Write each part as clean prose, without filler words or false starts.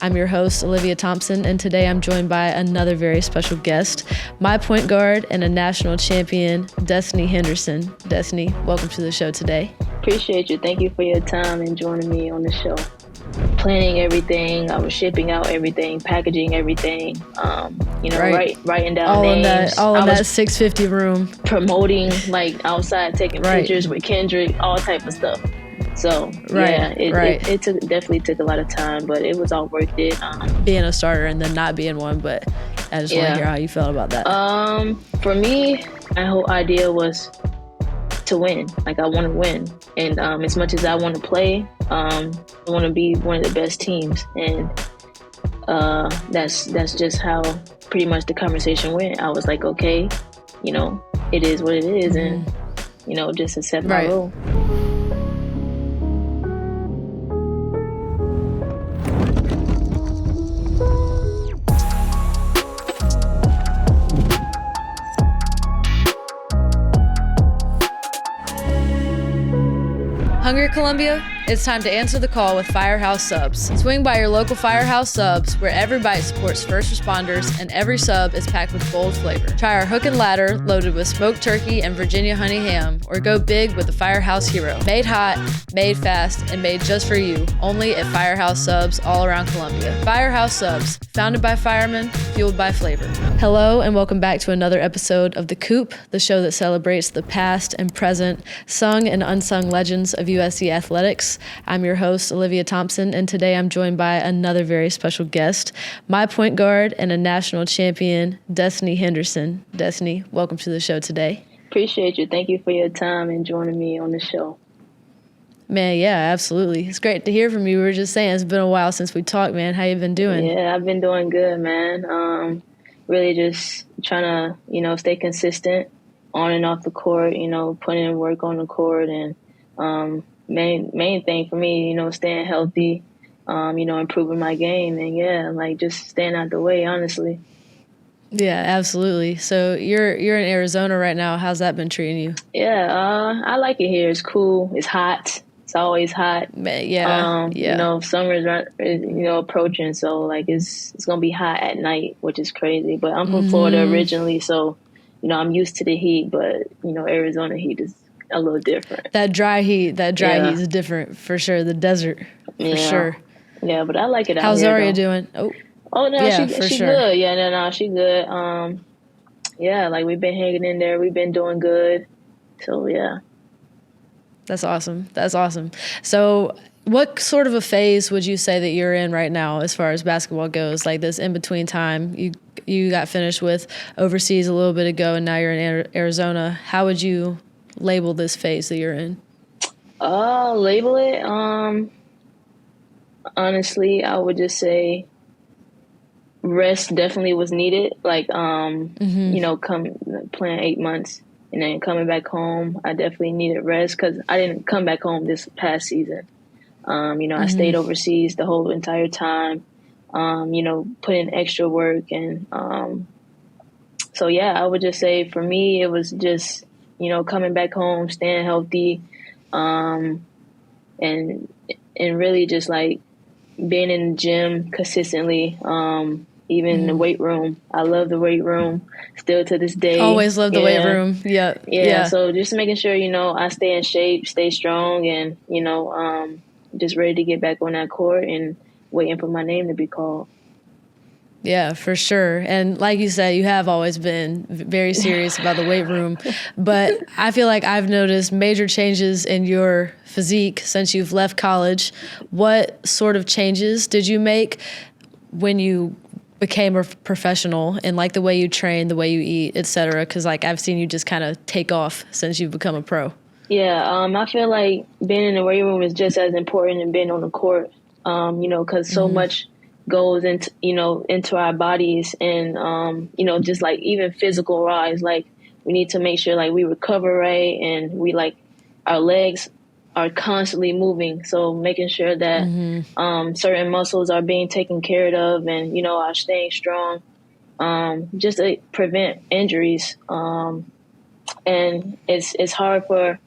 I'm your host, Olivia Thompson, and today I'm joined by another very special guest, my point guard and a national champion, Destanni Henderson. Destanni, welcome to the show today. Appreciate you. Thank you for your time and joining me on the show. Planning everything, I was shipping out everything, packaging everything, writing down all names. In that 650 room. Promoting, like outside, taking pictures with Kendrick, all type of stuff. So it definitely took a lot of time, but it was all worth it. Being a starter and then not being one, but I just want to hear how you felt about that. For me, my whole idea was to win. Like, I want to win, and as much as I want to play, I want to be one of the best teams, and that's just how pretty much the conversation went. I was like, okay, it is what it is, and just accept my role. Hungry, Columbia? It's time to answer the call with Firehouse Subs. Swing by your local Firehouse Subs, where every bite supports first responders and every sub is packed with bold flavor. Try our hook and ladder loaded with smoked turkey and Virginia honey ham, or go big with the Firehouse Hero. Made hot, made fast, and made just for you, only at Firehouse Subs all around Columbia. Firehouse Subs, founded by firemen, fueled by flavor. Hello, and welcome back to another episode of the Coop, the show that celebrates the past and present, sung and unsung legends of USC athletics. I'm your host, Olivia Thompson, and today I'm joined by another very special guest, my point guard and a national champion, Destanni Henderson. Destanni, welcome to the show today. Appreciate you. Thank you for your time and joining me on the show. Man, yeah, absolutely. It's great to hear from you. We were just saying it's been a while since we talked, man. How you been doing? Yeah, I've been doing good, man. Really just trying to, stay consistent on and off the court, putting in work on the court, and main thing for me, staying healthy, improving my game, and just staying out the way, honestly. Yeah, absolutely. So you're in Arizona right now. How's that been treating you? Yeah, I like it here. It's cool. It's hot. It's always hot. Yeah. Summer's approaching, so it's gonna be hot at night, which is crazy. But I'm from Florida originally, so I'm used to the heat. But Arizona heat is a little different. That dry heat is different for sure. The desert, for sure. Yeah, but I like it out How's here. Zaria doing? Oh no, yeah, she sure. good. Yeah, no, she good. We've been hanging in there. We've been doing good. So yeah. That's awesome. So what sort of a phase would you say that you're in right now as far as basketball goes? Like this in-between time, you got finished with overseas a little bit ago, and now you're in Arizona. How would you label this phase that you're in? Label it. Honestly, I would just say rest definitely was needed. Come playing 8 months and then coming back home, I definitely needed rest because I didn't come back home this past season. I stayed overseas the whole entire time. Put in extra work, and I would just say for me it was just coming back home, staying healthy, and really just like being in the gym consistently, even in the weight room. I love the weight room still to this day. Always love the weight room. Yeah. So just making sure, I stay in shape, stay strong, and, just ready to get back on that court and waiting for my name to be called. Yeah, for sure. And like you said, you have always been very serious about the weight room. But I feel like I've noticed major changes in your physique since you've left college. What sort of changes did you make when you became a professional, and like the way you train, the way you eat, et cetera? Because I've seen you just kind of take off since you've become a pro. Yeah, I feel like being in the weight room is just as important as being on the court, because so much goes into our bodies, and just like even physical wise, like we need to make sure like we recover right, and we our legs are constantly moving, so making sure that certain muscles are being taken care of, and are staying strong, just to prevent injuries, and it's hard for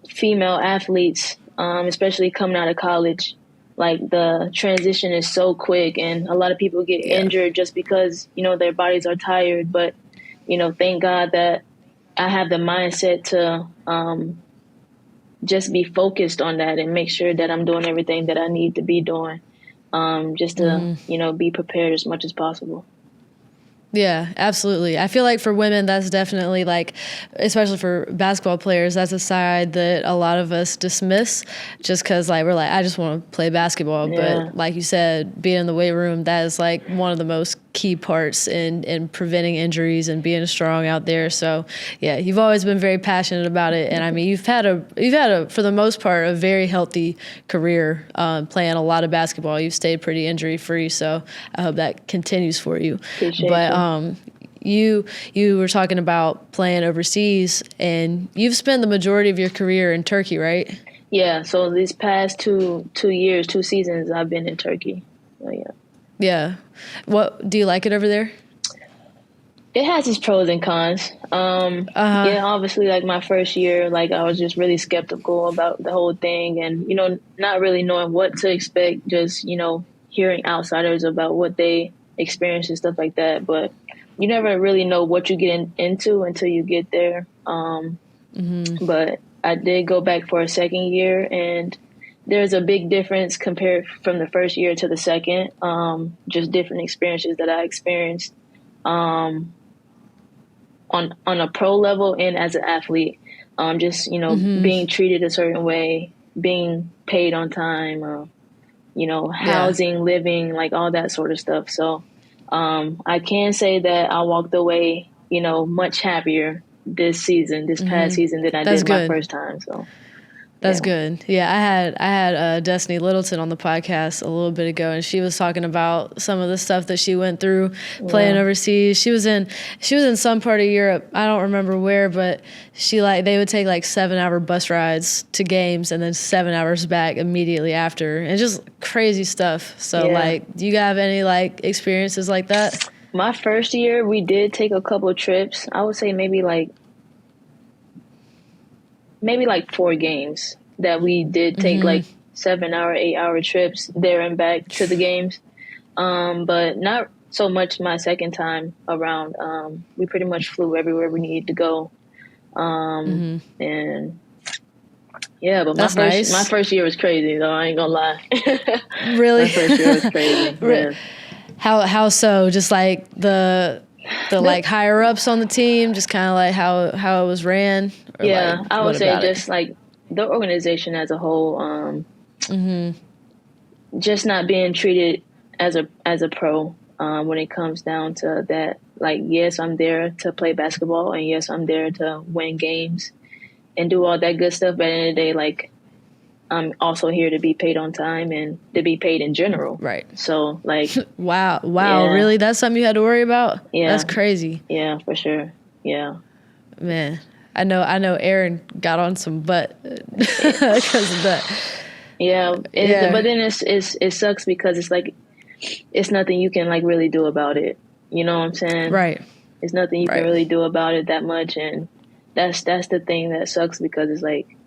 female athletes, especially coming out of college, like the transition is so quick, and a lot of people get injured just because, their bodies are tired. But, thank God that I have the mindset to just be focused on that and make sure that I'm doing everything that I need to be doing, just to, be prepared as much as possible. Yeah, absolutely. I feel like for women, that's definitely like, especially for basketball players, that's a side that a lot of us dismiss just because like we're like, I just want to play basketball. Yeah. But like you said, being in the weight room, that is like one of the most key parts in preventing injuries and being strong out there. So yeah, you've always been very passionate about it. And I mean, you've had a for the most part, a very healthy career playing a lot of basketball. You've stayed pretty injury free. So I hope that continues for you. Appreciate you. You were talking about playing overseas, and you've spent the majority of your career in Turkey, right? Yeah. So these past two seasons, I've been in Turkey. Oh yeah. Yeah. What do you like it over there? It has its pros and cons. Yeah, obviously, like my first year, like I was just really skeptical about the whole thing, and not really knowing what to expect. Just hearing outsiders about what they experience and stuff like that. But you never really know what you get into until you get there. But I did go back for a second year, and there's a big difference compared from the first year to the second. Just different experiences that I experienced on a pro level and as an athlete. Just being treated a certain way, being paid on time, housing, living, like all that sort of stuff. So I can say that I walked away, much happier this past season than I did my first time. So that's good. Yeah, I had Destiny Littleton on the podcast a little bit ago, and she was talking about some of the stuff that she went through playing overseas. She was in some part of Europe. I don't remember where, but they would take like 7-hour bus rides to games and then 7 hours back immediately after, and just crazy stuff. So like, do you have any like experiences like that? My first year, we did take a couple of trips. I would say maybe like 4 games that we did take like 7-hour, 8-hour trips there and back to the games. But not so much my second time around. We pretty much flew everywhere we needed to go. And yeah, but my first year was crazy though. I ain't gonna lie. Really? My first year was crazy. Yeah. How so? Just like the like higher ups on the team, just kind of like how it was ran. Yeah, like, I would say just like the organization as a whole, just not being treated as a pro when it comes down to that. Like, yes, I'm there to play basketball, and yes, I'm there to win games and do all that good stuff. But at the end of the day, like, I'm also here to be paid on time and to be paid in general. Right. So, like, wow, yeah. Really? That's something you had to worry about? Yeah, that's crazy. Yeah, for sure. Yeah, man. I know Aaron got on some butt because of that. Yeah. But then it sucks because it's like, it's nothing you can like really do about it. You know what I'm saying? Right. It's nothing you can really do about it that much. And that's the thing that sucks, because it's like,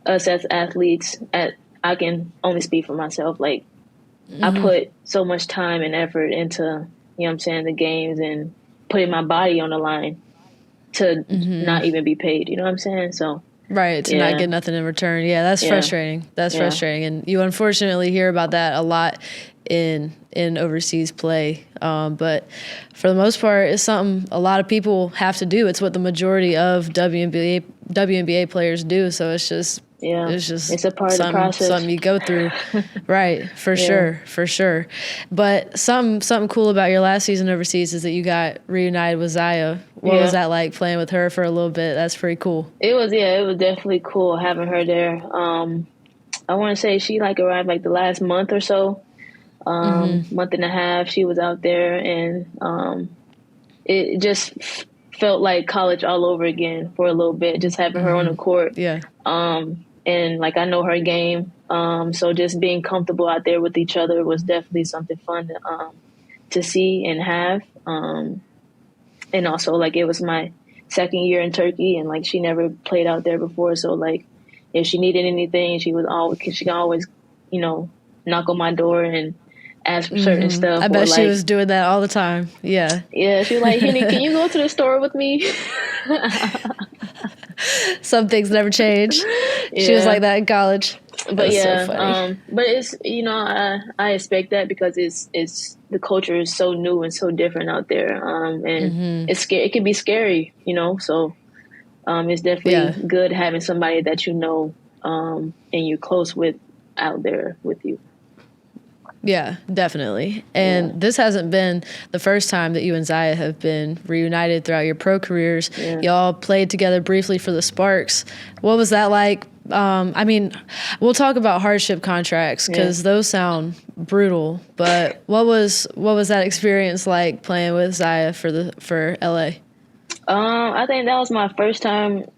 us as athletes, I can only speak for myself. Like, I put so much time and effort into, you know what I'm saying, the games, and putting my body on the line to not even be paid. You know what I'm saying? So right, to not get nothing in return. Yeah, that's frustrating. That's frustrating, and you unfortunately hear about that a lot in overseas play. But for the most part, it's something a lot of people have to do. It's what the majority of WNBA players do. So it's just it's a part of the process. Something you go through. Right, for sure. But something cool about your last season overseas is that you got reunited with Zia. What was that like, playing with her for a little bit? That's pretty cool. It was definitely cool having her there. I want to say she like arrived like the last month or so. Month and a half she was out there, and it just felt like college all over again for a little bit, just having her on the court. And like, I know her game, so just being comfortable out there with each other was definitely something fun to see and have. And also, like, it was my second year in Turkey, and like, she never played out there before, so like, if she needed anything, she can always knock on my door and ask for certain stuff. I or bet she like, was doing that all the time. Yeah. yeah, she was like, Henny, can you go to the store with me? Some things never change. Yeah. She was like that in college. But yeah, so funny. but it's, you know, I expect that because it's the culture is so new and so different out there, and it's scary. It can be scary, you know. So it's definitely good having somebody that you know and you're close with out there with you. Yeah, definitely. And this hasn't been the first time that you and Zia have been reunited throughout your pro careers. Yeah. Y'all played together briefly for the Sparks. What was that like? I mean, we'll talk about hardship contracts because those sound brutal. But what was that experience like playing with Zia for LA? I think that was my first time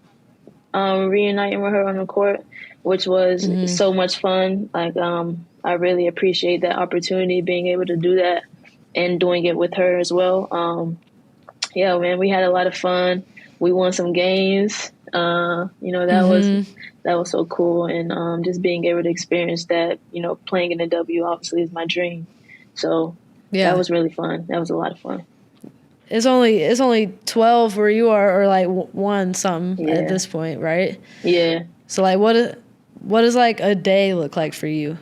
reuniting with her on the court, which was so much fun. Like, I really appreciate that opportunity, being able to do that and doing it with her as well. Yeah, man, we had a lot of fun. We won some games. You know, that was so cool. And just being able to experience that, you know, playing in the W obviously is my dream. So that was really fun. That was a lot of fun. It's only 12 where you are, or like one something at this point, right? Yeah. So like, what does like a day look like for you?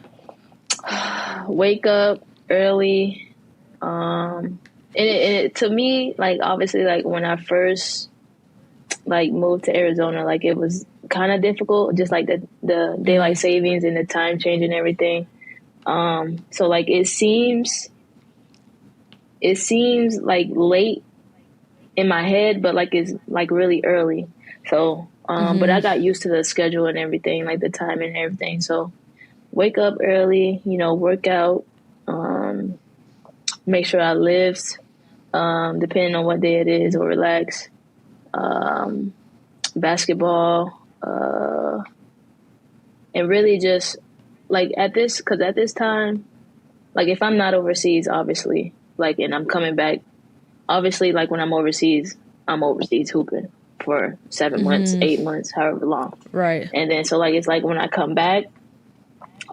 Wake up early. And it to me, like, obviously, like when I first like moved to Arizona, like it was kind of difficult, just like the daylight savings and the time change and everything. So like it seems like late in my head, but like it's like really early. So, but I got used to the schedule and everything, like the time and everything. So wake up early, you know, work out, make sure I lift, depending on what day it is, or relax, basketball, and really just like at this time, like if I'm not overseas, obviously, like, and I'm coming back, obviously, like when I'm overseas hooping for 7 months, 8 months, however long. Right. And then, so like, it's like when I come back,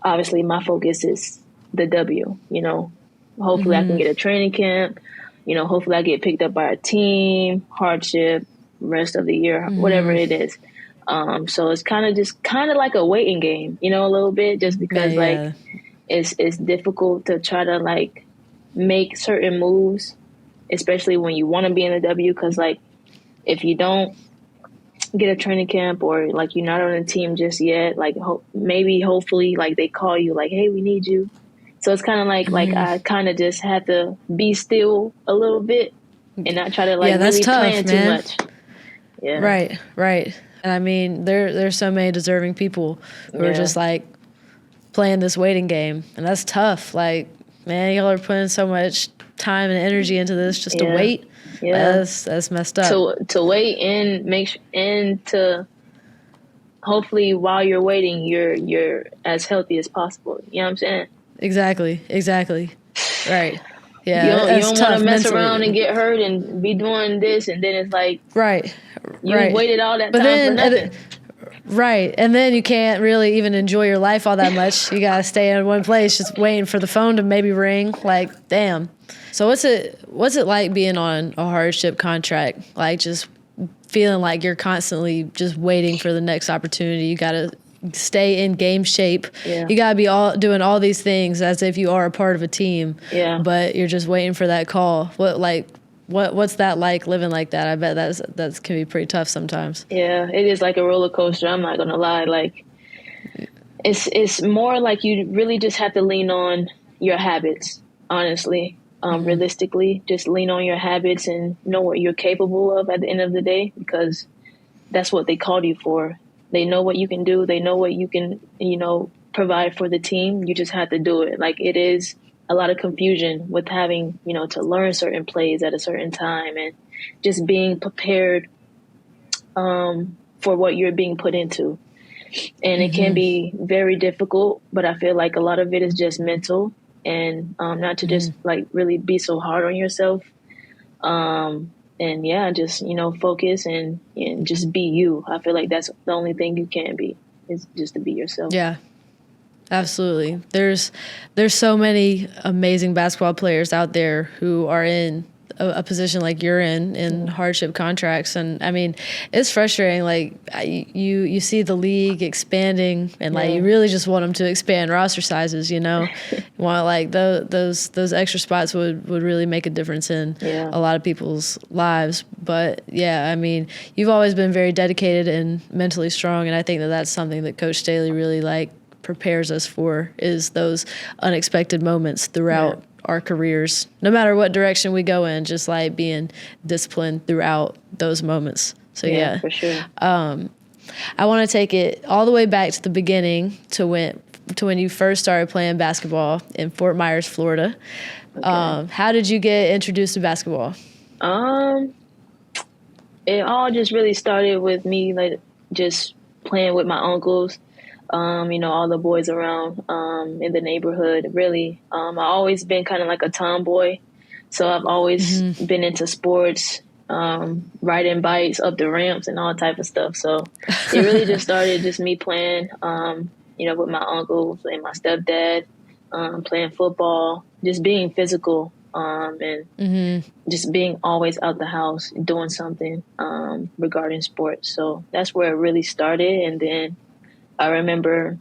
obviously my focus is the W, you know, hopefully I can get a training camp, you know, hopefully I get picked up by a team, hardship, rest of the year, whatever it is. So it's kind of like a waiting game, you know, a little bit, just because like it's difficult to try to like make certain moves, especially when you want to be in the W, because like if you don't get a training camp, or like you're not on a team just yet, like hopefully like they call you like, hey, we need you. So it's kind of like I kind of just had to be still a little bit and not try to like really plan too much. Yeah. Right. And I mean, there's so many deserving people who are just like playing this waiting game, and that's tough. Like, man, y'all are putting so much time and energy into this just to wait. Yeah, that's messed up. To wait and to hopefully while you're waiting, you're as healthy as possible. You know what I'm saying? Exactly. Right. Yeah. You don't want to mess around and get hurt and be doing this, and then it's like you waited all that time for nothing. Right. And then you can't really even enjoy your life all that much. You got to stay in one place just waiting for the phone to maybe ring. Like, damn. So what's it like being on a hardship contract? Like just feeling like you're constantly just waiting for the next opportunity. You got to stay in game shape. Yeah. You got to be doing all these things as if you are a part of a team. Yeah. But you're just waiting for that call. What's that like, living like that? I bet that can be pretty tough sometimes. Yeah, it is like a roller coaster. I'm not gonna lie. Like, it's more like you really just have to lean on your habits. Honestly, realistically, just lean on your habits and know what you're capable of at the end of the day, because that's what they called you for. They know what you can do. They know what you can, you know, provide for the team. You just have to do it. Like, it is a lot of confusion with having, you know, to learn certain plays at a certain time, and just being prepared for what you're being put into. And it can be very difficult, but I feel like a lot of it is just mental, and not to just like really be so hard on yourself. And yeah, just, you know, focus and just be you. I feel like that's the only thing you can be, is just to be yourself. Yeah. Absolutely. There's so many amazing basketball players out there who are in a position like you're in hardship contracts, and I mean, it's frustrating. Like you see the league expanding, and like you really just want them to expand roster sizes. You know, you want like those extra spots would really make a difference in a lot of people's lives. But yeah, I mean, you've always been very dedicated and mentally strong, and I think that that's something that Coach Staley really like prepares us for, is those unexpected moments throughout our careers, no matter what direction we go in, just like being disciplined throughout those moments. So yeah, for sure. I want to take it all the way back to the beginning, to when you first started playing basketball in Fort Myers, Florida. Okay. How did you get introduced to basketball? It all just really started with me like just playing with my uncles. All the boys around in the neighborhood, really. I've always been kind of like a tomboy. So I've always been into sports, riding bikes up the ramps and all type of stuff. So it really just started just me playing, with my uncles and my stepdad, playing football, just being physical, and just being always out the house doing something regarding sports. So that's where it really started. And then I remember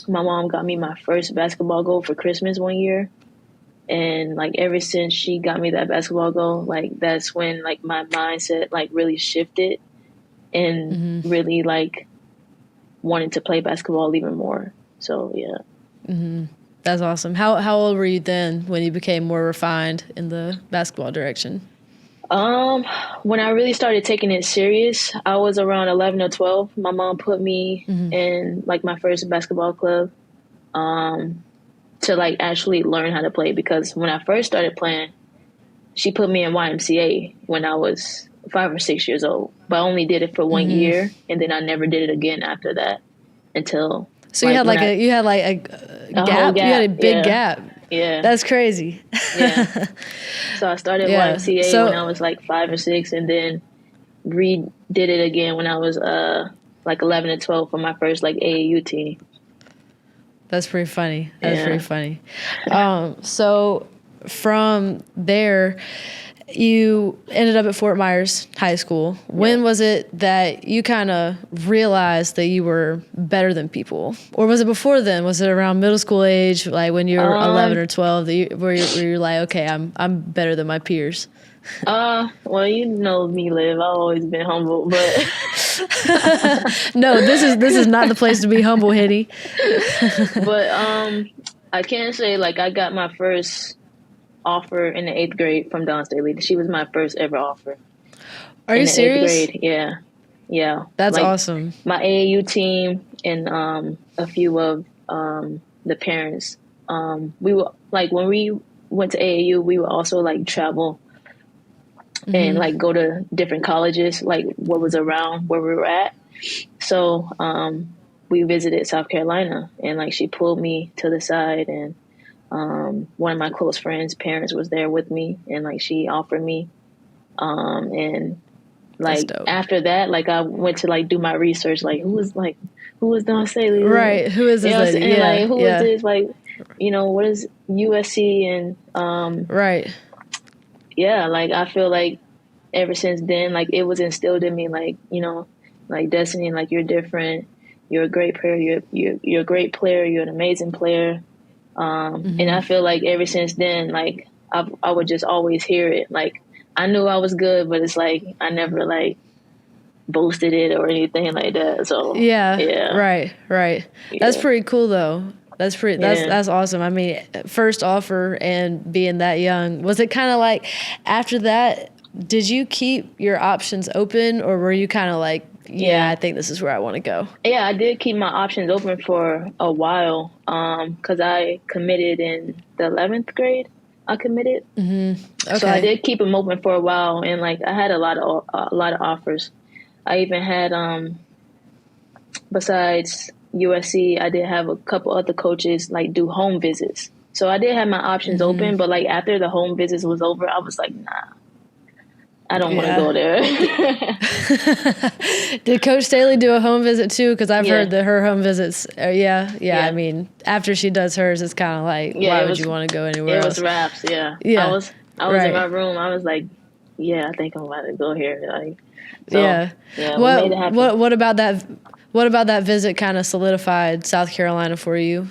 my mom got me my first basketball goal for Christmas one year. And like ever since she got me that basketball goal, like that's when like my mindset like really shifted and really like wanted to play basketball even more. So yeah. That's awesome. How old were you then when you became more refined in the basketball direction? When I really started taking it serious, I was around 11 or 12. My mom put me in like my first basketball club, to like actually learn how to play, because when I first started playing, she put me in YMCA when I was 5 or 6 years old, but I only did it for 1 year, and then I never did it again after that until. So you had like a gap? You had a big gap. Yeah. That's crazy. Yeah. So I started YMCA when I was like 5 or 6, and then redid it again when I was like 11 or 12 for my first like AAU team. That's pretty funny. Pretty funny. So from there, you ended up at Fort Myers High School. When was it that you kind of realized that you were better than people? Or was it before then? Was it around middle school age, like when you were 11 or 12, where you're like, okay, I'm better than my peers? Well, you know me, Liv. I've always been humble, but no, this is not the place to be humble, Hitty. But I can't say like I got my first offer in the 8th grade from Dawn Staley. She was my first ever offer. Are you serious? 8th grade. Yeah. That's like, awesome. My AAU team and a few of the parents. We were like, when we went to AAU, we would also like travel and like go to different colleges, like what was around where we were at. So we visited South Carolina, and like she pulled me to the side, and one of my close friends' parents was there with me, and like she offered me, and like after that, like I went to like do my research, like who was Dawn Staley, right? Who is this lady? And like who is this? Like, what is USC and right? Yeah, like I feel like ever since then, like it was instilled in me, like like Destiny, like you're different, you're a great player, you're a great player, you're an amazing player. And I feel like ever since then, like I would just always hear it. Like I knew I was good, but it's like I never like boasted it or anything like that. So yeah. Right. Yeah. That's pretty cool though. That's awesome. I mean, first offer and being that young, was it kind of like after that, did you keep your options open, or were you kind of like, I think this is where I want to go? Yeah, I did keep my options open for a while, because I committed in the 11th grade. I committed. Okay. So I did keep them open for a while, and like I had a lot of offers. I even had besides USC, I did have a couple other coaches like do home visits. So I did have my options open, but like after the home visits was over, I was like, nah, I don't want to go there. Did Coach Staley do a home visit too? Because I've heard that her home visits, yeah. I mean, after she does hers, it's kind of like, why would you want to go anywhere else? It was wraps, yeah. I was in my room. I was like, I think I'm about to go here. Like, so, what made it happen. What about that? What about that visit kind of solidified South Carolina for you?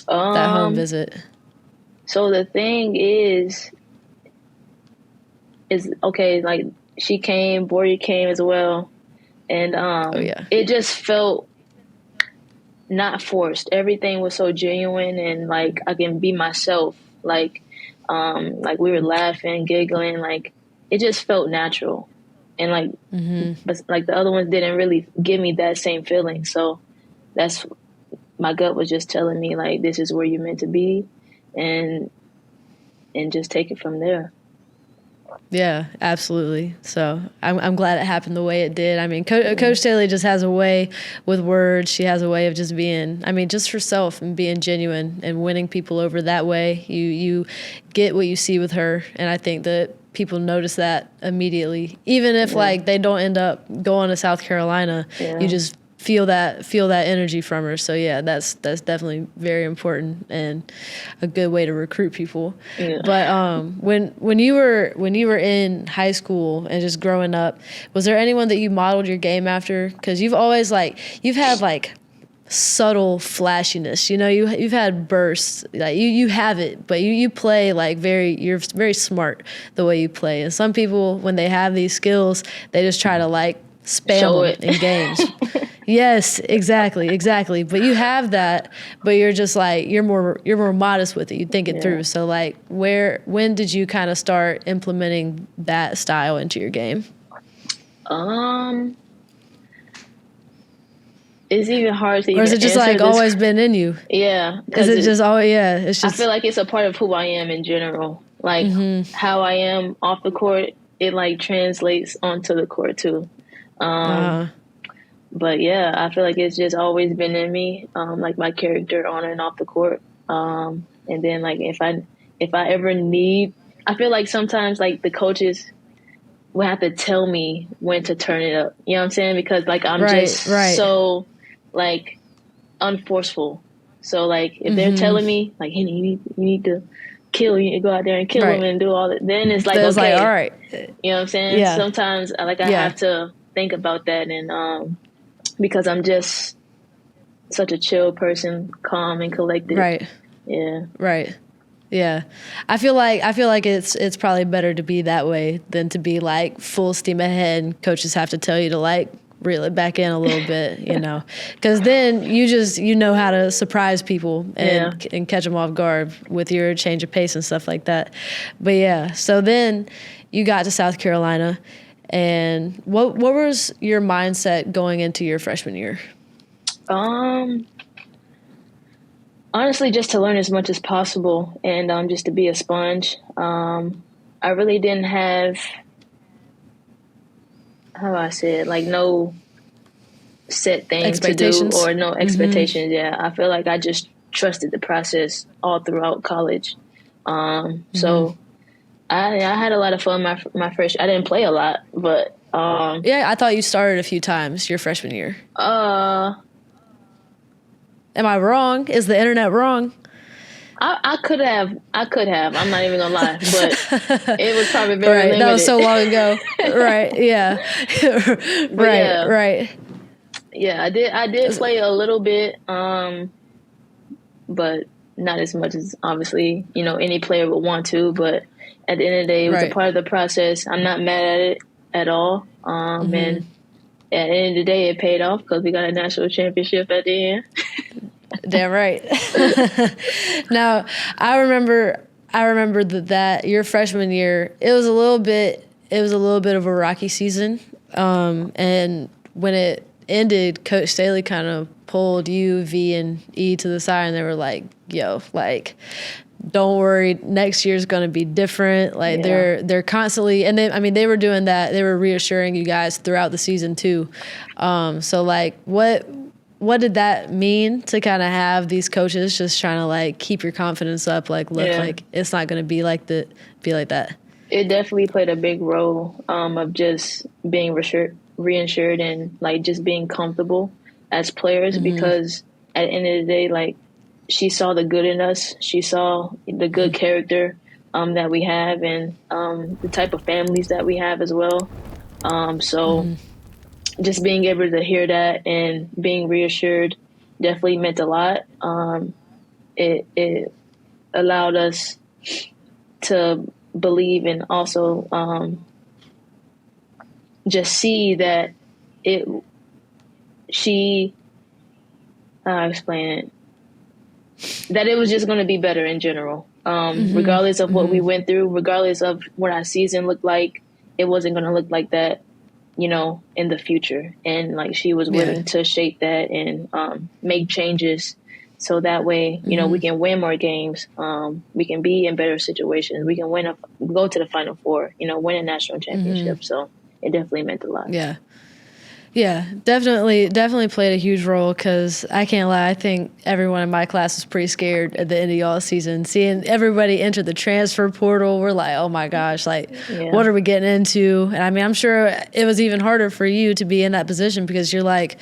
That home visit. So the thing is okay, like she came, Boria came as well. And it just felt not forced. Everything was so genuine and like I can be myself. Like we were laughing, giggling, like it just felt natural. And like but like the other ones didn't really give me that same feeling. So that's my gut was just telling me like this is where you're meant to be and just take it from there. Yeah, absolutely. So I'm glad it happened the way it did. I mean, Coach Staley just has a way with words. She has a way of just being, I mean, just herself and being genuine and winning people over that way. You get what you see with her, and I think that people notice that immediately. Even if like they don't end up going to South Carolina, you just feel that energy from her. So yeah, that's definitely very important and a good way to recruit people. But when you were in high school and just growing up, was there anyone that you modeled your game after? Because you've always you've had like subtle flashiness, you know, you've had bursts, like you have it, but you play like you're very smart the way you play. And some people, when they have these skills, they just try to like spam them in games. Yes, exactly. But you have that, but you're just like you're more modest with it. You think it through. So like, when did you kind of start implementing that style into your game? It's even hard to. Or is it just like always been in you? Yeah. Is it just always? Yeah. It's just. I feel like it's a part of who I am in general. Like how I am off the court, it like translates onto the court too. But yeah, I feel like it's just always been in me, like my character on and off the court. And then like if I ever need, I feel like sometimes like the coaches will have to tell me when to turn it up. You know what I'm saying? Because like I'm so like unforceful. So like if they're telling me like, hey, you need to kill, you need to go out there and kill them and do all that, then it's like okay, like, all right. You know what I'm saying? Yeah. Sometimes like I have to think about that and because I'm just such a chill person, calm and collected. Right. Yeah. Right. Yeah. I feel like it's probably better to be that way than to be like full steam ahead and coaches have to tell you to like reel it back in a little bit, you know, because then you know how to surprise people and catch them off guard with your change of pace and stuff like that. But yeah, so then you got to South Carolina. And what was your mindset going into your freshman year? Honestly, just to learn as much as possible and just to be a sponge. I really didn't have, how do I say it, like no set thing to do or no expectations. Yeah, I feel like I just trusted the process all throughout college. So I had a lot of fun my first. I didn't play a lot, but I thought you started a few times your freshman year. Am I wrong? Is the internet wrong? I could have. I'm not even gonna lie, but it was probably very limited. That was so long ago. Right. Yeah. Right. Yeah, I did play a little bit, but not as much as obviously any player would want to, but. At the end of the day, it was a part of the process. I'm not mad at it at all. And at the end of the day, it paid off because we got a national championship at the end. Damn right. Now, I remember that your freshman year, it was a little bit of a rocky season. And when it ended, Coach Staley kind of pulled you, V, and E to the side, and they were like, yo, like, don't worry, next year's going to be different. Like they're constantly, and they were doing that. They were reassuring you guys throughout the season too. So like what did that mean to kind of have these coaches just trying to like keep your confidence up? Like, look, like it's not going to be like that. it definitely played a big role of just being reinsured and like just being comfortable as players because at the end of the day, like she saw the good in us. She saw the good character that we have and the type of families that we have as well. So just being able to hear that and being reassured definitely meant a lot. It allowed us to believe and also just see that I explain it, that it was just going to be better in general. Regardless of what we went through, regardless of what our season looked like, it wasn't going to look like that, in the future. And like she was willing to shape that and make changes so that way, we can win more games. We can be in better situations. We can go to the Final Four, win a national championship. So it definitely meant a lot. Yeah. Yeah, definitely played a huge role because I can't lie, I think everyone in my class was pretty scared at the end of y'all season. Seeing everybody enter the transfer portal, we're like, oh my gosh, what are we getting into? And I mean, I'm sure it was even harder for you to be in that position because you're like,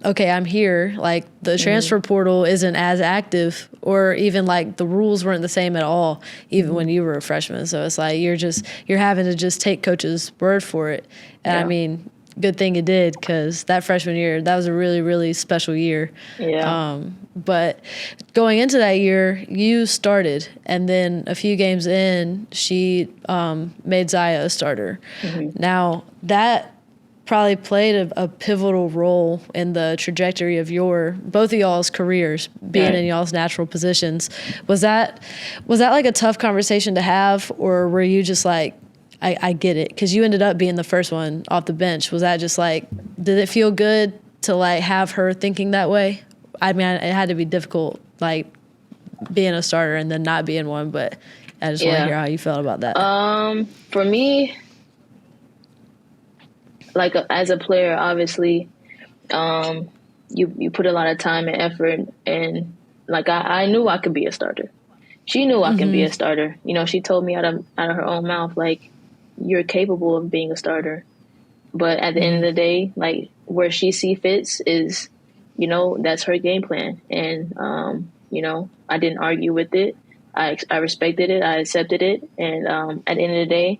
okay, I'm here. Like the transfer portal isn't as active or even like the rules weren't the same at all, even when you were a freshman. So it's like you're having to just take coach's word for it. And I mean, good thing you did because that freshman year, that was a really, really special year. Yeah. But going into that year, you started, and then a few games in, she made Zia a starter. Now, that probably played a pivotal role in the trajectory of both of y'all's careers, being in y'all's natural positions. Was that like a tough conversation to have, or were you just like, I get it, because you ended up being the first one off the bench. Was that just like, did it feel good to like have her thinking that way? I mean, it had to be difficult, like being a starter and then not being one, but I just want to hear how you felt about that. For me, like as a player, obviously, you put a lot of time and effort, and like I knew I could be a starter. She knew I could be a starter. She told me out of her own mouth, like, you're capable of being a starter. But at the end of the day, like where she sees fits is, that's her game plan. And, I didn't argue with it. I respected it. I accepted it. And at the end of the day,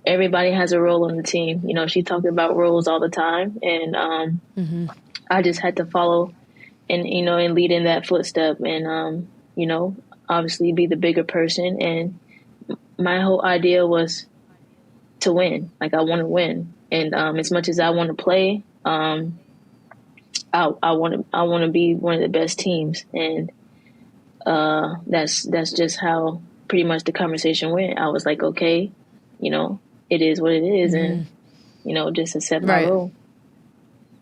everybody has a role on the team. She talked about roles all the time. And I just had to follow and, and lead in that footstep and, obviously be the bigger person. And my whole idea was to win. Like I want to win. And as much as I want to play, I want to be one of the best teams. And that's just how pretty much the conversation went. I was like, okay, it is what it is, and just accept my role.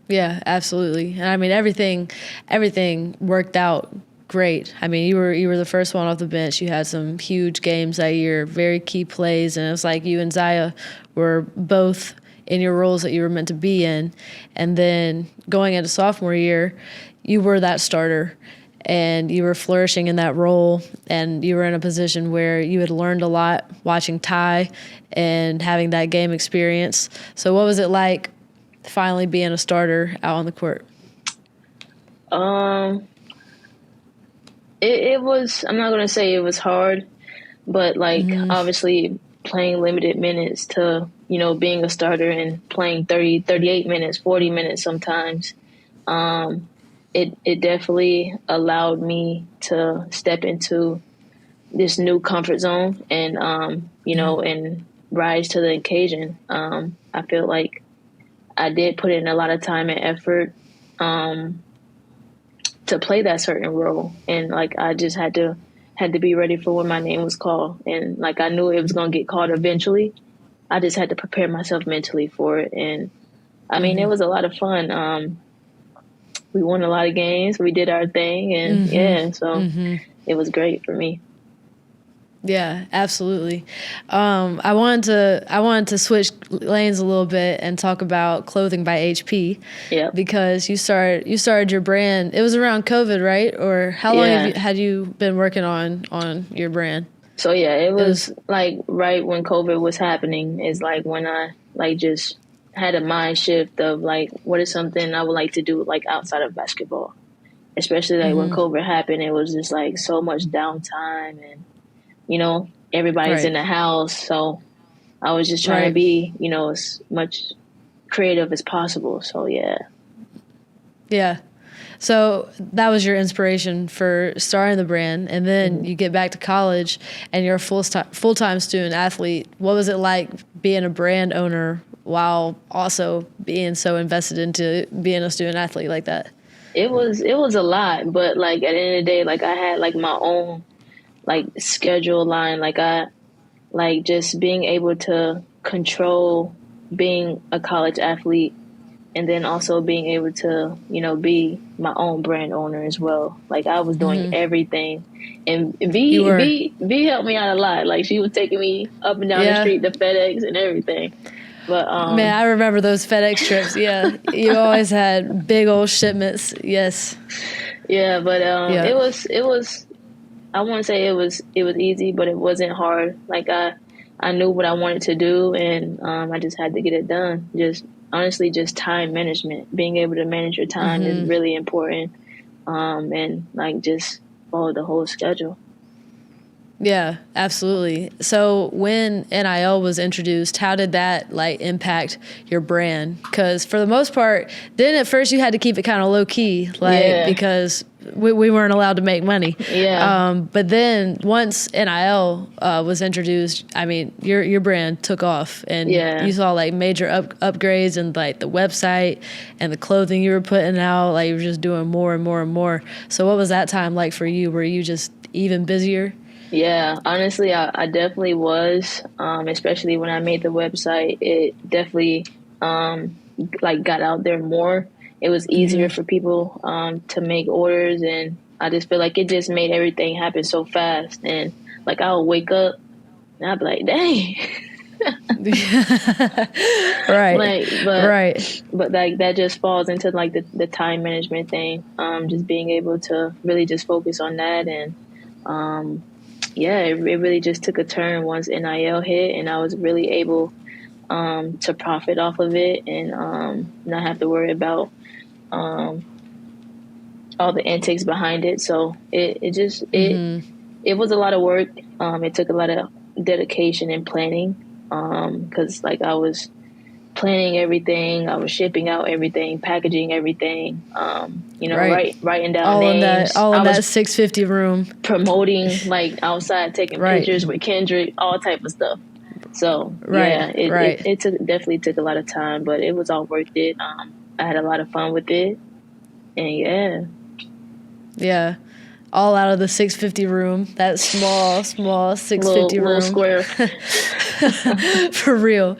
Yeah, absolutely. And I mean, everything worked out great. I mean, you were the first one off the bench. You had some huge games that year, very key plays, and it was like you and Zia were both in your roles that you were meant to be in. And then going into sophomore year, you were that starter, and you were flourishing in that role, and you were in a position where you had learned a lot watching Ty and having that game experience. So what was it like finally being a starter out on the court? It was, I'm not going to say it was hard, but like obviously playing limited minutes to, being a starter and playing 30, 38 minutes, 40 minutes sometimes, it definitely allowed me to step into this new comfort zone and, and rise to the occasion. I feel like I did put in a lot of time and effort to play that certain role. And like, I just had to be ready for when my name was called. And like, I knew it was going to get called eventually. I just had to prepare myself mentally for it. And I mean, it was a lot of fun. We won a lot of games. We did our thing. And so it was great for me. Yeah, absolutely. I wanted to switch lanes a little bit and talk about clothing by HP. Yeah. Because you started your brand. It was around COVID, right? Or how long had you been working on your brand? So yeah, it was like right when COVID was happening is like when I like just had a mind shift of like what is something I would like to do like outside of basketball. Especially like when COVID happened, it was just like so much downtime and everybody's in the house. So I was just trying to be, as much creative as possible. So yeah. Yeah. So that was your inspiration for starting the brand, and then you get back to college and you're a full-time student athlete. What was it like being a brand owner while also being so invested into being a student athlete like that? It was a lot, but like at the end of the day, like I had like my own like schedule line. Like I like just being able to control being a college athlete, and then also being able to, be my own brand owner as well. Like I was doing everything, and V helped me out a lot. Like she was taking me up and down the street to FedEx and everything. But man, I remember those FedEx trips. Yeah, you always had big old shipments. Yes. Yeah, but it was. I wouldn't say it was easy, but it wasn't hard. Like I knew what I wanted to do, and I just had to get it done. Just honestly, just time management. Being able to manage your time is really important, and like just follow the whole schedule. Yeah, absolutely. So when NIL was introduced, how did that like impact your brand? Because for the most part, then at first you had to keep it kind of low key, because we weren't allowed to make money. Yeah. But then once NIL was introduced, I mean, your brand took off, and you saw like major upgrades in like the website and the clothing you were putting out. Like you were just doing more and more and more. So what was that time like for you? Were you just even busier? Yeah, honestly, I definitely was, especially when I made the website. It definitely like got out there more. It was easier for people to make orders, and I just feel like it just made everything happen so fast. And like I'll wake up and I'll be like, dang. But like that just falls into like the time management thing. Just being able to really just focus on that, and it really just took a turn once NIL hit, and I was really able to profit off of it, and not have to worry about all the antics behind it. So it was a lot of work. It took a lot of dedication and planning, because like I was planning everything, I was shipping out everything, packaging everything, writing down names. All in that 650 room. Promoting like outside, taking pictures with Kendrick, all type of stuff. So it definitely took a lot of time, but it was all worth it. I had a lot of fun with it, and yeah. All out of the 650 room, that small 650 room. Little square. For real.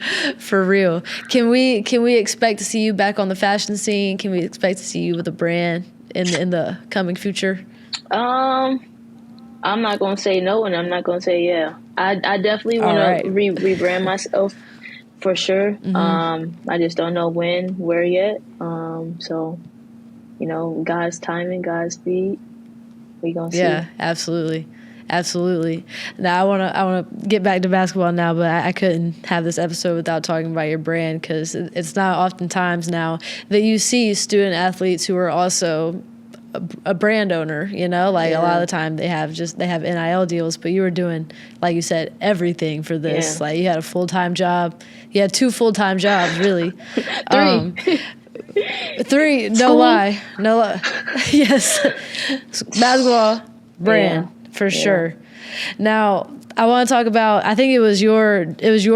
Can we expect to see you back on the fashion scene? Can we expect to see you with a brand in the coming future? I'm not gonna say no, and I'm not gonna say yeah. I definitely want to rebrand myself for sure. I just don't know when, where yet. So God's timing, God's speed. We gonna see. Yeah, absolutely. Now I wanna get back to basketball now, but I couldn't have this episode without talking about your brand, because it's not oftentimes now that you see student athletes who are also a brand owner. A lot of the time they have NIL deals, but you were doing, like you said, everything for this. Like you had a full-time job, you had 2 full-time jobs, really. 3, no lie. Yes. Basketball, brand, for sure. Now, I want to talk about, I think it was your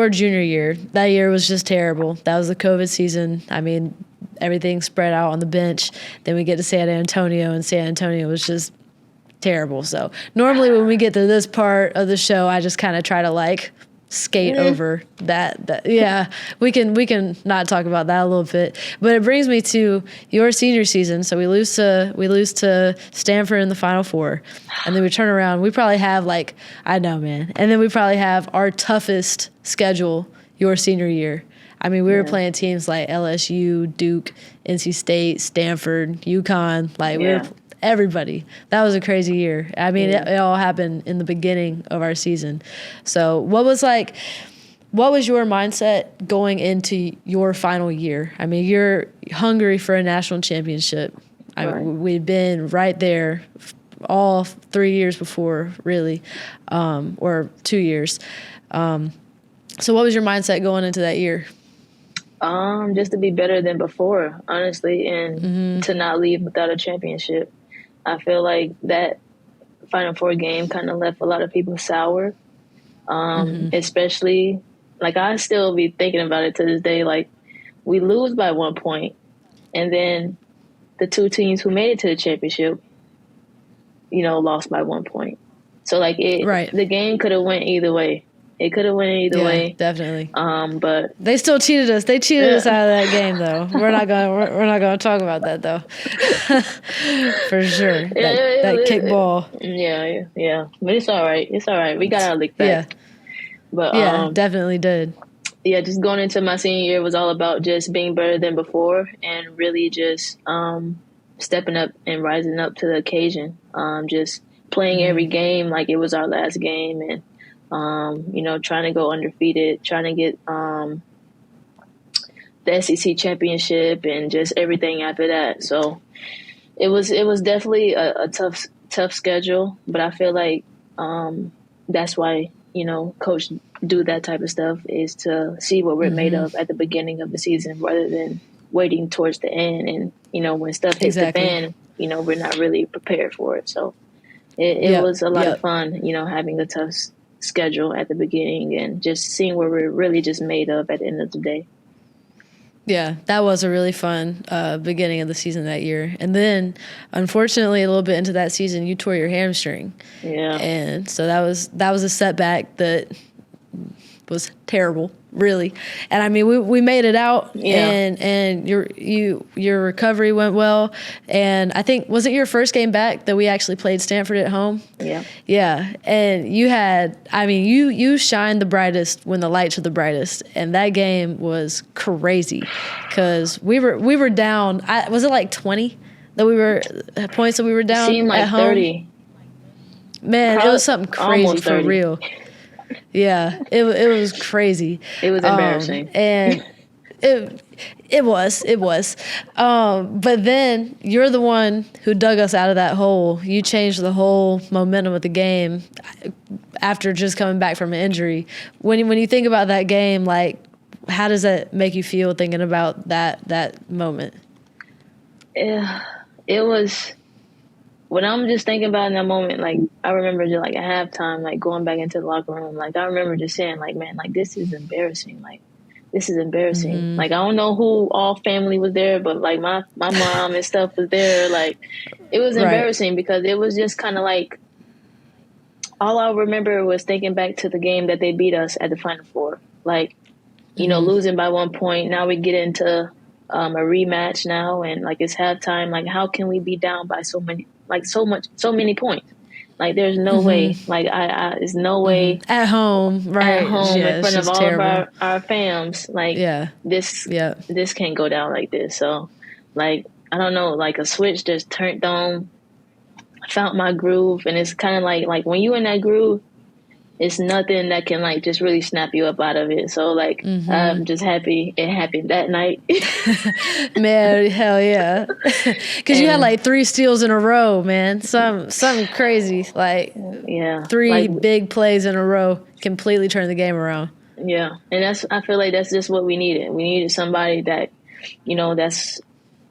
junior year. That year was just terrible. That was the COVID season. I mean, everything spread out on the bench. Then we get to San Antonio, and San Antonio was just terrible. So normally when we get to this part of the show, I just kind of try to like skate over that. Yeah, we can not talk about that a little bit, but it brings me to your senior season. So we lose to Stanford in the Final Four, and then we turn around. We probably have and then we probably have our toughest schedule your senior year. I mean, we were playing teams like LSU, Duke, NC State, Stanford, UConn. everybody. That was a crazy year. I mean, it all happened in the beginning of our season. So what was your mindset going into your final year? I mean, you're hungry for a national championship. We've been right there all 3 years before, really, or 2 years. So what was your mindset going into that year? Just to be better than before, honestly, and to not leave without a championship. I feel like that Final Four game kind of left a lot of people sour, especially, like, I still be thinking about it to this day. Like, we lose by 1 point, and then the two teams who made it to the championship, lost by 1 point. So, like, the game could have went either way. It could have went either way. Definitely. But they still cheated us. They cheated us out of that game, though. We're not going to talk about that, though. For sure. That kickball. Yeah. But it's all right. It's all right. We got our lick back. Yeah. But definitely did. Yeah, just going into my senior year was all about just being better than before and really just stepping up and rising up to the occasion. Just playing every game like it was our last game, and trying to go undefeated, trying to get the SEC championship and just everything after that. So it was definitely a tough schedule, but I feel like that's why, coach do that type of stuff, is to see what we're made of at the beginning of the season rather than waiting towards the end. And, when stuff hits the fan, we're not really prepared for it. So it was a lot of fun, having a tough schedule at the beginning and just seeing what we're really just made of at the end of the day. Yeah, that was a really fun beginning of the season that year. And then, unfortunately, a little bit into that season, you tore your hamstring. Yeah. And so that was a setback that was terrible, really. And I mean, we made it out, and your recovery went well. And I think, was it your first game back that we actually played Stanford at home? Yeah. Yeah. And you shined the brightest when the lights were the brightest, and that game was crazy because we were down. Was it like 20 that we were points that we were down? Seemed like at home? 30. Man, it was something crazy for real. Yeah, it was crazy. It was embarrassing. And it was. But then you're the one who dug us out of that hole. You changed the whole momentum of the game after just coming back from an injury. When you think about that game, like, how does that make you feel thinking about that moment? Yeah, it was. When I'm just thinking about in that moment, like, I remember just, like, at halftime, like, going back into the locker room, like, I remember just saying, like, man, like, this is embarrassing. Like, this is embarrassing. Mm-hmm. Like, I don't know who all family was there, but, like, my mom and stuff was there. Like, it was embarrassing because it was just kind of like, all I remember was thinking back to the game that they beat us at the Final Four. Like, losing by 1 point. Now we get into a rematch now, and, like, it's halftime. Like, how can we be down by so many points? Like, there's no way. Like, there's no way. At home, right? At home, in front of all of our fams. Like, this can't go down like this. So, like, I don't know. Like, a switch just turned on. I found my groove, and it's kind of like when you in that groove, it's nothing that can, like, just really snap you up out of it. So, like, I'm just happy it happened that night. Man, hell yeah. Because you had, like, 3 steals in a row, man. Something crazy. Like, 3 big plays in a row completely turned the game around. Yeah. And I feel like that's just what we needed. We needed somebody that, that's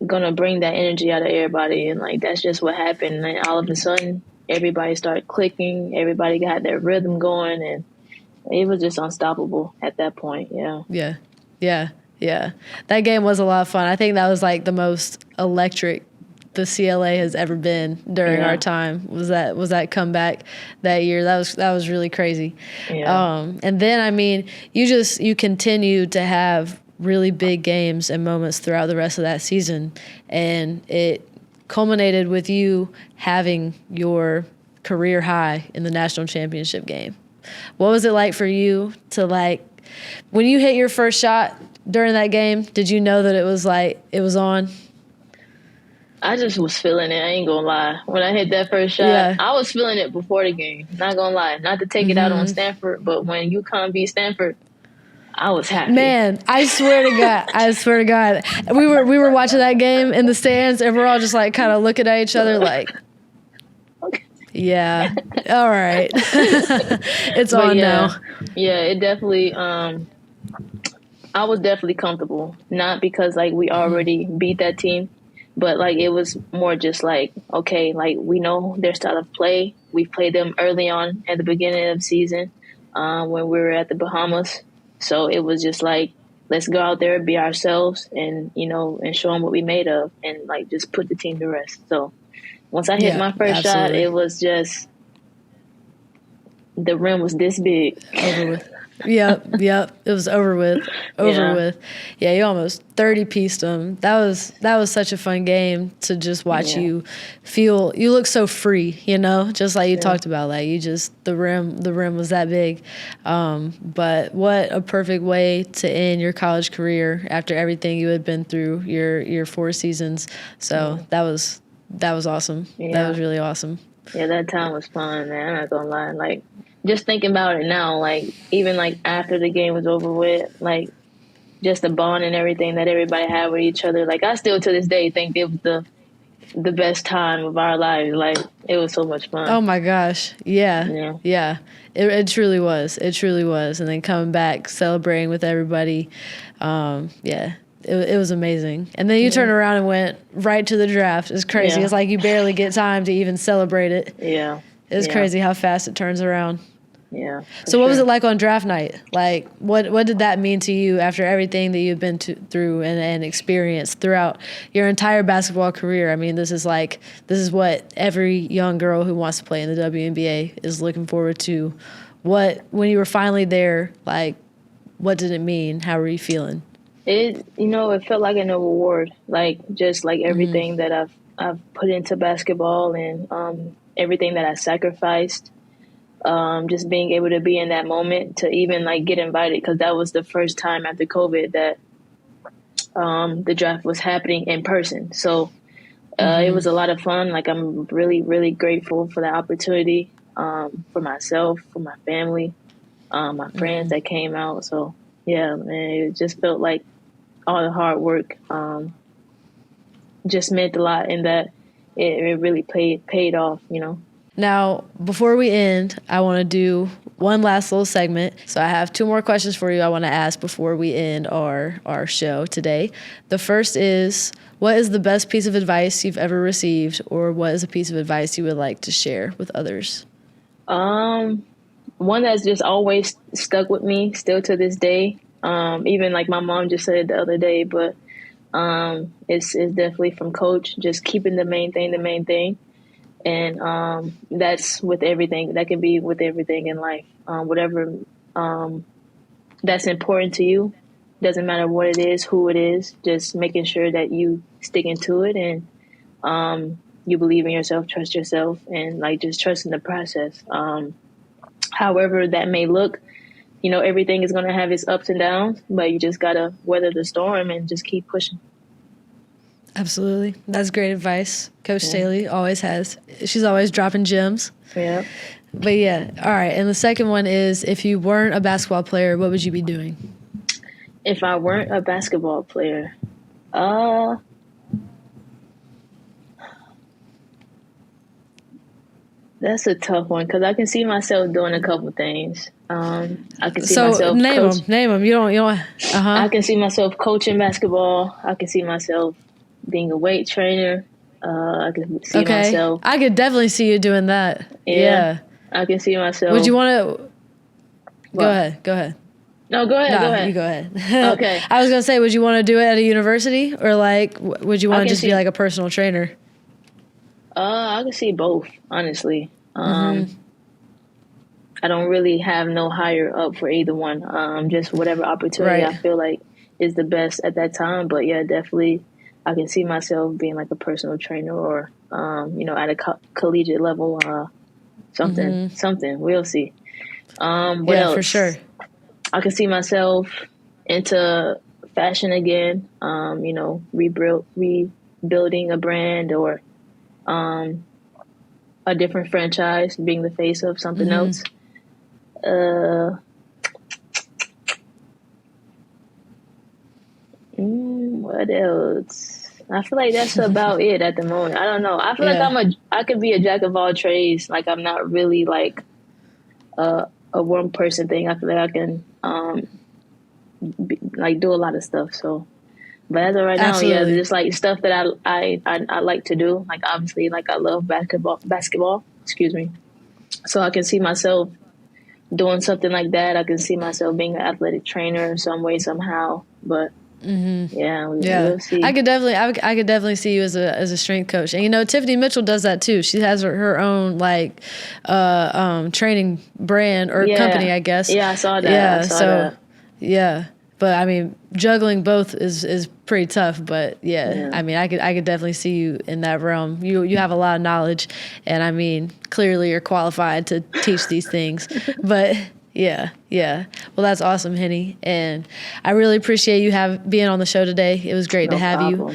going to bring that energy out of everybody. And, like, that's just what happened. And all of a sudden, everybody started clicking. Everybody got their rhythm going, and it was just unstoppable at that point. Yeah. That game was a lot of fun. I think that was, like, the most electric the CLA has ever been during our time. Was that comeback that year? That was really crazy. Yeah. And then, I mean, you continue to have really big games and moments throughout the rest of that season, and it culminated with you having your career high in the national championship game. What was it like for you to, like, when you hit your first shot during that game, did you know that it was on? I just was feeling it. I ain't gonna lie. When I hit that first shot, Yeah. I was feeling it before the game. Not gonna lie. Not to take it out on Stanford, but when UConn beat Stanford, I was happy. Man, I swear to God. I swear to God. We were watching that game in the stands, and we're all just like kind of looking at each other like, yeah, all right. It's But on yeah, now. yeah, it definitely. I was definitely comfortable, not because like we already beat that team, but like it was more just like, okay, like we know their style of play. We played them early on at the beginning of the season when we were at the Bahamas. So it was just like, let's go out there, be ourselves, and and show them what we made of, and like just put the team to rest. So once I hit Yeah, my first shot, absolutely. it was just the rim was this big. Over with. Yep. It was over with. Yeah, you almost 30-pieced them. That was such a fun game to just watch you feel. You look so free, just like you talked about. Like you just the rim was that big. But what a perfect way to end your college career after everything you had been through your 4 seasons. So that was awesome. Yeah. That was really awesome. Yeah, that time was fun, man. I'm not gonna lie. Like, just thinking about it now, like, even like after the game was over with, like, just the bond and everything that everybody had with each other. Like, I still to this day think it was the best time of our lives. Like, it was so much fun. Oh my gosh. Yeah. It truly was. It truly was. And then coming back, celebrating with everybody. It was amazing. And then you turned around and went right to the draft. It's crazy. Yeah. It's like you barely get time to even celebrate it. Yeah. It's crazy how fast it turns around. Yeah. So what was it like on draft night? Like, what did that mean to you after everything that you've been through and experienced throughout your entire basketball career? I mean, this is what every young girl who wants to play in the WNBA is looking forward to. When you were finally there, like, what did it mean? How were you feeling? It felt like an reward, like just like everything that I've put into basketball and everything that I sacrificed. Just being able to be in that moment to even like get invited, because that was the first time after COVID that the draft was happening in person. So it was a lot of fun. Like, I'm really, really grateful for the opportunity, for myself, for my family, my friends that came out. So yeah, man, it just felt like all the hard work just meant a lot, and that it really paid off, Now, before we end, I want to do one last little segment. So I have 2 more questions for you I want to ask before we end our show today. The first is, what is the best piece of advice you've ever received, or what is a piece of advice you would like to share with others? One that's just always stuck with me still to this day. Even like my mom just said it the other day, but it's definitely from Coach, just keeping the main thing. And that's with everything. That can be with everything in life. Whatever that's important to you, doesn't matter what it is, who it is, just making sure that you sticking to it and you believe in yourself, trust yourself, and like just trusting the process. However that may look, everything is going to have its ups and downs, but you just got to weather the storm and just keep pushing. Absolutely. That's great advice. Coach Staley always has. She's always dropping gems. Yeah. But yeah. All right. And the second one is, if you weren't a basketball player, what would you be doing? If I weren't a basketball player, that's a tough one, because I can see myself doing a couple things. I can see myself name them. You don't. I can see myself coaching basketball. I can see myself being a weight trainer. I can see myself. I could definitely see you doing that. Yeah. I can see myself. Would you want to? Go ahead. No, go ahead. Go ahead. You go ahead. Okay. I was gonna say, would you want to do it at a university, or like, would you want to just be like a personal trainer? I can see both, honestly. I don't really have no higher up for either one. Just whatever opportunity I feel like is the best at that time. But yeah, definitely, I can see myself being like a personal trainer, or at a collegiate level, something. We'll see. What else? For sure. I can see myself into fashion again. building a brand or a different franchise, being the face of something else. What else? I feel like that's about it at the moment. I don't know. I feel like I could be a jack of all trades. Like I'm not really like a one person thing. I feel like I can like do a lot of stuff. So, but as of right now, just like stuff that I like to do. Like obviously, like I love basketball. Excuse me. So I can see myself doing something like that. I can see myself being an athletic trainer some way, somehow. But we'll see. I could definitely see you as a strength coach. And you know, Tiffany Mitchell does that too. She has her own like training brand or company, I guess. Yeah, I saw that. Yeah. But I mean, juggling both is pretty tough. But I mean, I could definitely see you in that realm. You have a lot of knowledge, and I mean, clearly you're qualified to teach these things. But yeah. Well, that's awesome, Henny, and I really appreciate you being on the show today. It was great to have you,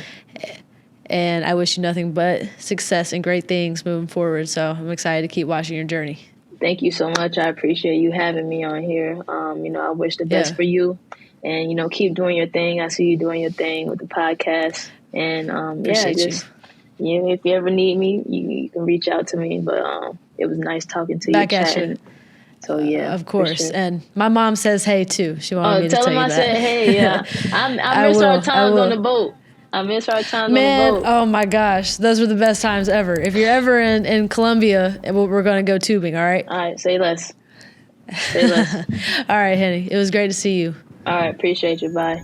and I wish you nothing but success and great things moving forward. So I'm excited to keep watching your journey. Thank you so much. I appreciate you having me on here. You know, I wish the best for you. And, you know, keep doing your thing. I see you doing your thing with the podcast. And, you know, if you ever need me, you can reach out to me. But it was nice talking to you. Back at you. So, yeah. Of course. Sure. And my mom says hey, too. She wanted me to tell you that. I said hey, yeah. I miss our times on the boat. I miss our times on the boat. Oh, my gosh. Those were the best times ever. If you're ever in Columbia, we're going to go tubing, all right? All right. Say less. All right, Henny. It was great to see you. All right. Appreciate you. Bye.